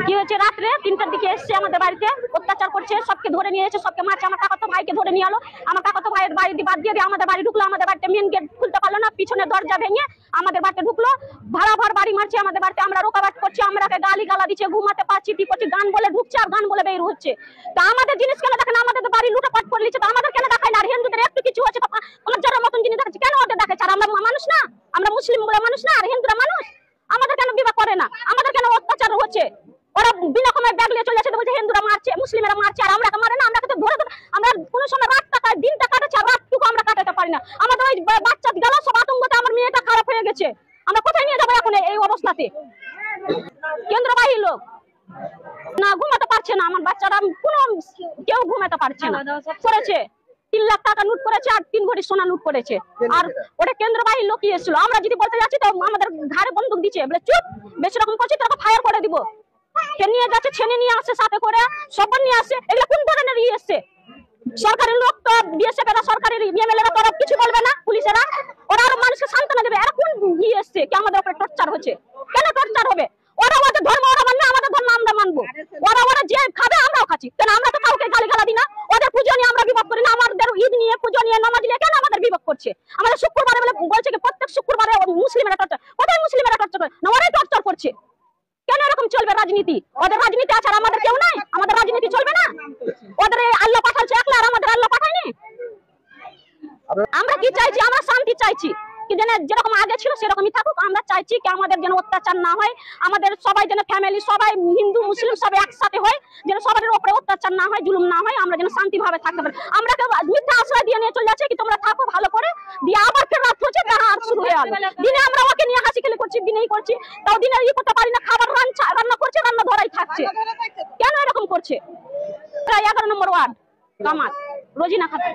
কি হয়েছে, রাত্রে 3টার দিকে এসছে আমাদের বাড়িতে, অত্যাচার করছে, সবকে ধরে নিয়ে এসে সবকে মারছে। আমার কাকাতো ভাইকে ধরে নিয়ে এলো, আমার কাকাতো ভাইয়ের বাড়ি বাদ দিয়ে আমাদের বাড়ি ঢুকলো। আমাদের বাড়িতে মেন গেট খুলতে পারলো না, পিছনে দরজা ভেঙে আমাদের বাড়িতে ঢুকলো, ভাড়া বাড়ি মারছে আমাদের বাড়িতে। আমরা রোকাবাট করছি, আমরাকে গালি গালা দিচ্ছে, ঘুমাতে পারছি, কি করছি, গান বলে ঢুকছে আর গান বলে বের হচ্ছে। তা আমাদের জিনিস কেন দেখেন, আমাদের বাড়ি লুটাপাট করে নিচ্ছে, তো আমাদের কেন দেখায় না? আর হিন্দুদের একটু কিছু হচ্ছে তো আমার যারা মতন জিনিস দেখাচ্ছে, কেন ওদের দেখাচ্ছে? আর আমরা মানুষ না, আমরা মুসলিম বলে মানুষ না, আর হিন্দুরা মানুষ, আমাদের কেন বিবাহ করে না? আমাদের কেন অত্যাচার হচ্ছে? ওরা বিনা কমে ব্যাগ নিয়ে চলে যাচ্ছে, বলছে হিন্দুরা মারছে, মুসলিমেরা মারছে, আর আমরা মারে না? আমরা তো ধরে আমরা কোন সময় রাতটা দিনটা কাটাচ্ছি, আর রাতটুকু আমরা কাটাতে পারি না। আমাদের ওই বাচ্চা গেল সব আতঙ্কতে, আমার মেয়েটা খারাপ হয়ে গেছে। আমরা কোথায় নিয়ে যাবো এখন এই অবস্থাতে? কেন্দ্রবাহী লোক না, ঘুমাতে পারছে না আমার বাচ্চারা, কোনো কেউ ঘুমাতে পারছে না। করেছে 3 লাখ টাকা লুট করেছে, আর 3 ভরি সোনা লুট করেছে। আর ওটা কেন্দ্রবাহী লোকই এসেছিল। আমরা যদি বলতে যাচ্ছি তো আমাদের ঘাড়ে বন্দুক দিচ্ছে, বলে চুপ, বেশি রকম করছি তোকে ফায়ার করে দিব। কে নিয়ে যাচ্ছে, ছেনে নিয়ে আসছে, সাথে করে সব নিয়ে আসছে। এগুলো কোন ধরনের ইয়ে এসছে? সরকারি লোক তো, বিএসএফ এরা, সরকারি এমএলএরা তো কিছু বলবে না, পুলিশেরা ওরা আরো মানুষকে সান্ত্বনা দেবে। এরা কোন ইয়ে এসছে কি আমাদের উপরে টর্চার হচ্ছে? কেন টর্চার হবে? ওরা ওদের ধর্ম ওরা মানবে, আমাদের ধর্ম আমরা মানবো। ওরা যে খাবে আমরাও খাচ্ছি, কেন আমরা তো কাউকে গালি গালা দিই না। ওদের পুজো নিয়ে আমরা বিভক্ত করি না, আমাদের ঈদ নিয়ে, পুজো নিয়ে, নামাজ নিয়ে কেন আমাদের বিভক্ত করছে? আমাদের শুক্রবারে বলে বলছে কি প্রত্যেক শুক্রবারে মুসলিমেরা টর্চার, কোথায় মুসলিমেরা টর্চার করে না? ওরাই টর্চার করছে। কেন এরকম চলবে রাজনীতি? ওদের রাজনীতি আছে আর আমাদের কেউ নাই, আমাদের রাজনীতি চলবে না? ওদের আল্লাহ পাঠাচ্ছে একলা, আর আমাদের আল্লাহ পাঠায়নি। আমরা কি চাইছি? আমরা শান্তি চাইছি, কি যেন যেরকম আগে ছিল সেরকমই থাকুক। আমরা চাইছি কি আমাদের যেন অত্যাচার না হয়, আমাদের সবাই যেন ফ্যামিলি সবাই হিন্দু মুসলিম সবাই একসাথে হয়, যেন সবার উপরে অত্যাচার না হয়, জুলুম না হয়, আমরা যেন শান্তি ভাবে থাকতে পারি। আমরা কেউ মিথ্যা আশ্রয় দিয়ে নিয়ে চলে যাচ্ছে কি তোমরা থাকো ভালো করে, দিয়ে আবার ফের রাত হচ্ছে, আর শুরু হয়ে গেল। দিনে আমরা ওকে নিয়ে হাসি খেলে করছি, দিনেই করছি, তাও দিনে ই করতে পারি না, খাবার রান্না করছে, রান্না ধরাই থাকছে। কেন এরকম করছে? 11 নম্বর ওয়ার্ড কামাল, রোজিনা খাতুন।